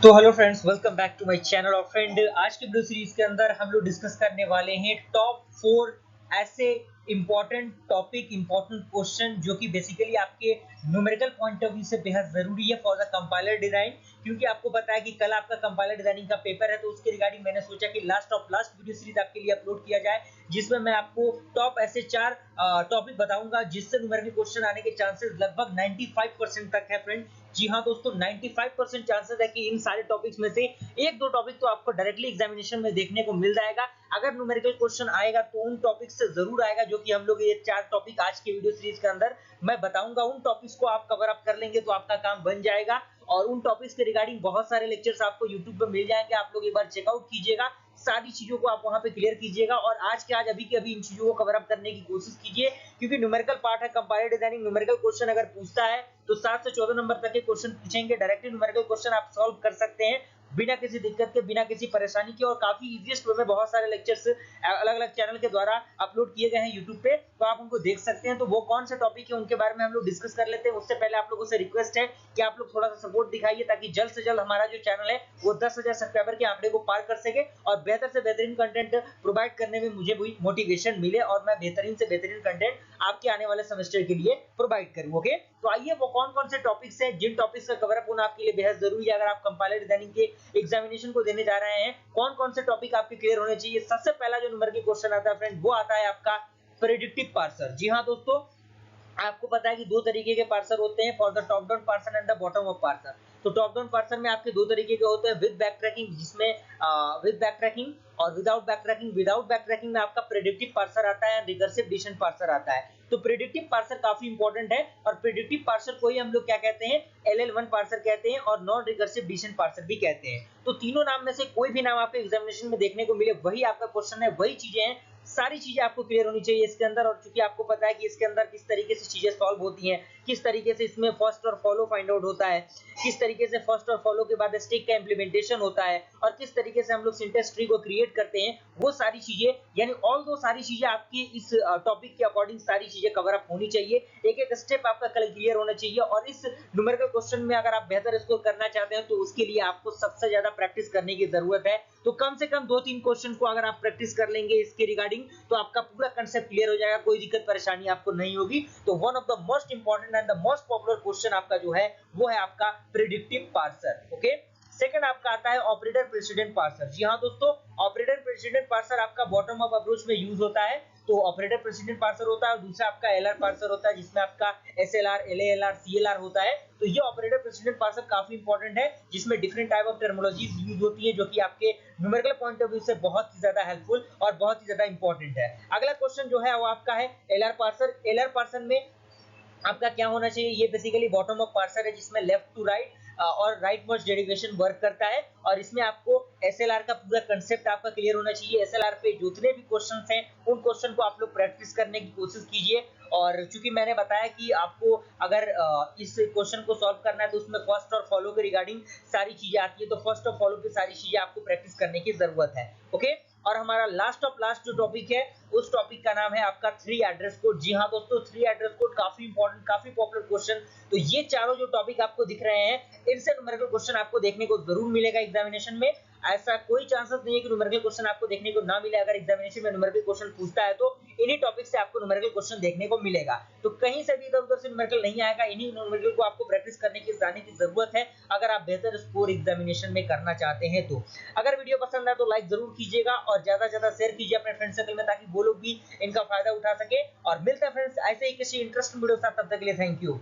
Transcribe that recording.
तो hello friends, welcome back to my channel. और friend, आज के वीडियो सीरीज के अंदर हम लोग डिस्कस करने वाले हैं टॉप 4 ऐसे इंपॉर्टेंट टॉपिक, इंपॉर्टेंट क्वेश्चन जो कि बेसिकली आपके न्यूमेरिकल पॉइंट ऑफ व्यू से बेहद जरूरी है फॉर द कंपाइलर डिजाइन। क्योंकि आपको पता है कि कल आपका कंपाइलर डिजाइनिंग का पेपर है, तो उसके रिगार्डिंग मैंने सोचा कि लास्ट वीडियो सीरीज आपके लिए अपलोड किया जाए, जिसमें मैं आपको टॉप ऐसे 4 टॉपिक बताऊंगा जिससे न्यूमेरिकल क्वेश्चन आने के चांसेस लगभग 95% तक है फ्रेंड। जी हाँ दोस्तों, 95% चांसेस है कि इन सारे टॉपिक्स में से एक दो टॉपिक तो आपको डायरेक्टली एग्जामिनेशन में देखने को मिल जाएगा। अगर न्यूमेरिकल क्वेश्चन आएगा तो उन टॉपिक से जरूर आएगा, जो कि हम लोग ये 4 टॉपिक आज के वीडियो सीरीज के अंदर मैं बताऊंगा। उन टॉपिक्स को आप कवर अप कर लेंगे तो आपका काम बन जाएगा। और उन टॉपिक्स के रिगार्डिंग बहुत सारे लेक्चर्स आपको यूट्यूब पर मिल जाएंगे, आप लोग एक बार चेकआउट कीजिएगा, सारी चीजों को आप वहां पे क्लियर कीजिएगा और आज के आज अभी के अभी इन चीजों को कवर अप करने की कोशिश कीजिए। क्योंकि न्यूमेरिकल पार्ट है, कंपाइलर डिजाइनिंग, न्यूमेरिकल क्वेश्चन अगर पूछता है तो 7 से 14 नंबर तक के क्वेश्चन पूछेंगे। डायरेक्टली न्यूमेरिकल क्वेश्चन आप सॉल्व कर सकते हैं बिना किसी दिक्कत के, बिना किसी परेशानी के। और काफी इजीएस्ट वे में बहुत सारे लेक्चर्स अलग अलग चैनल के द्वारा अपलोड किए गए हैं यूट्यूब पे, तो आप उनको देख सकते हैं। तो वो कौन से टॉपिक है उनके बारे में हम लोग डिस्कस कर लेते हैं। उससे पहले आप लोगों से रिक्वेस्ट है कि आप लोग थोड़ा सा सपोर्ट दिखाइए, ताकि जल्द से जल्द हमारा जो चैनल है वो 10,000 सब्सक्राइबर के आंकड़े को पार कर सके और बेहतर से बेहतरीन कंटेंट प्रोवाइड करने में मुझे भी मोटिवेशन मिले और मैं बेहतरीन से बेहतरीन कंटेंट आपके आने वाले सेमेस्टर के लिए प्रोवाइड करूं। ओके, तो आइए वो कौन कौन से टॉपिक्स हैं जिन टॉपिक्स का कवर अप होना आपके लिए बेहद जरूरी है अगर आप कंपाइलर डिजाइनिंग के एग्जामिनेशन को देने जा रहे हैं। कौन कौन से टॉपिक आपके क्लियर होने चाहिए। सबसे पहला जो नंबर की क्वेश्चन आता है फ्रेंड, वो आता है आपका प्रेडिक्टिव पार्सर। जी हाँ दोस्तों, आपको पता है कि दो तरीके के पार्सर होते हैं, for the top down parser and the bottom up parser. तो टॉप डाउन पार्सर में आपके दो तरीके के होते हैं, विद बैक ट्रैकिंग, जिसमें विद बैक ट्रैकिंग और without back tracking. Without back tracking में आपका प्रेडिक्टिव पार्सर आता है, रिकर्सिव डिसीजन पार्सर आता है। तो प्रेडिक्टिव पार्सर काफी इंपॉर्टेंट है और प्रेडिक्टिव पार्सर को ही हम लोग क्या कहते हैं, LL1 पार्सर कहते हैं और नॉन रिकर्सिव डिसीजन पार्सर भी कहते हैं। तो तीनों नाम में से कोई भी नाम आपको एग्जामिनेशन में देखने को मिले, वही आपका क्वेश्चन है, वही चीजें हैं, सारी चीजें आपको क्लियर होनी चाहिए इसके अंदर। और क्योंकि आपको पता है कि इसके अंदर किस तरीके से चीजें सॉल्व होती हैं, किस तरीके से इसमें फर्स्ट और फॉलो फाइंड आउट होता है, किस तरीके से फर्स्ट और फॉलो के बाद स्टिक का इंप्लीमेंटेशन होता है और किस तरीके से हम लोग सिंटेक्स ट्री को क्रिएट करते हैं, वो सारी चीजें, यानी ऑल दो सारी चीजें आपकी इस टॉपिक के अकॉर्डिंग सारी चीजें कवर अप होनी चाहिए। एक एक स्टेप आपका कल क्लियर होना चाहिए। और इस न्यूमेरिकल क्वेश्चन में अगर आप बेहतर स्कोर करना चाहते हैं तो उसके लिए आपको सबसे ज्यादा प्रैक्टिस करने की जरूरत है। तो कम से कम 2-3 क्वेश्चन को अगर आप प्रैक्टिस कर लेंगे इसके रिगार्डिंग, तो आपका पूरा कांसेप्ट क्लियर हो जाएगा, कोई दिक्कत परेशानी आपको नहीं होगी। तो one of the most important and the most popular question आपका जो है वो है आपका प्रेडिक्टिव पार्सर। ओके, सेकंड आपका आता है ऑपरेटर प्रेसिडेंट पार्सर। जी हाँ दोस्तों, ऑपरेटर प्रेसिडेंट पार्सर आपका बॉटम अप अप्रोच में यूज होता है। तो ऑपरेटर प्रेसिडेंट पार्सर होता है और दूसरा आपका एलआर पार्सर होता है, जिसमें आपका एसएलआर, एलएएलआर, सीएलआर होता है। तो ये ऑपरेटर प्रेसिडेंट पार्सर काफी इंपॉर्टेंट है, जिसमें different type of terminologies use होती है, जो कि आपके न्यूमेरिकल पॉइंट ऑफ व्यू से बहुत ही ज्यादा हेल्पफुल और बहुत ही ज्यादा इंपॉर्टेंट है। अगला क्वेश्चन जो है वो आपका है एलआर पार्सर। एलआर पार्सर में आपका क्या होना चाहिए, ये बेसिकली बॉटम अप पार्सर है, जिसमें लेफ्ट टू राइट और राइट मर्ज डेरिवेशन वर्क करता है। और इसमें आपको एसएलआर का पूरा कांसेप्ट आपका क्लियर होना चाहिए। एसएलआर पे जितने भी क्वेश्चंस हैं उन क्वेश्चन को आप लोग प्रैक्टिस करने की कोशिश कीजिए। और चूंकि मैंने बताया कि आपको अगर इस क्वेश्चन को सॉल्व करना है तो उसमें फर्स्ट और फॉलो के रिगार्डिंग सारी चीजें आती है, तो फर्स्ट और फॉलो की सारी चीजें आपको प्रैक्टिस करने की जरूरत है। ओके, और हमारा लास्ट ऑफ लास्ट जो टॉपिक है उस टॉपिक का नाम है आपका 3 एड्रेस कोड। जी हाँ दोस्तों, 3 एड्रेस कोड काफी इंपॉर्टेंट, काफी पॉपुलर क्वेश्चन। तो ये चारों जो टॉपिक आपको दिख रहे हैं, इनसे न्यूमेरिकल क्वेश्चन आपको देखने को जरूर मिलेगा एग्जामिनेशन में। ऐसा कोई चांसेस नहीं है कि न्यूमेरिकल क्वेश्चन आपको देखने को ना मिले। अगर एग्जामिनेशन में न्यूमेरिकल क्वेश्चन पूछता है तो इन्हीं टॉपिक से आपको न्यूमेरिकल क्वेश्चन देखने को मिलेगा। तो कहीं से भी इधर उधर से न्यूमेरिकल नहीं आएगा, इन्हीं न्यूमेरिकल को आपको प्रैक्टिस करने की जाने की जरूरत है अगर आप बेहतर स्कोर एग्जामिनेशन में करना चाहते हैं। तो अगर वीडियो पसंद आए तो लाइक जरूर कीजिएगा और ज्यादा से ज्यादा शेयर कीजिए अपने फ्रेंड सर्कल में, ताकि वो लोग भी इनका फायदा उठा सके। और मिलते हैं फ्रेंड्स ऐसे ही किसी इंटरेस्टिंग वीडियो के साथ, तब तक के लिए थैंक यू।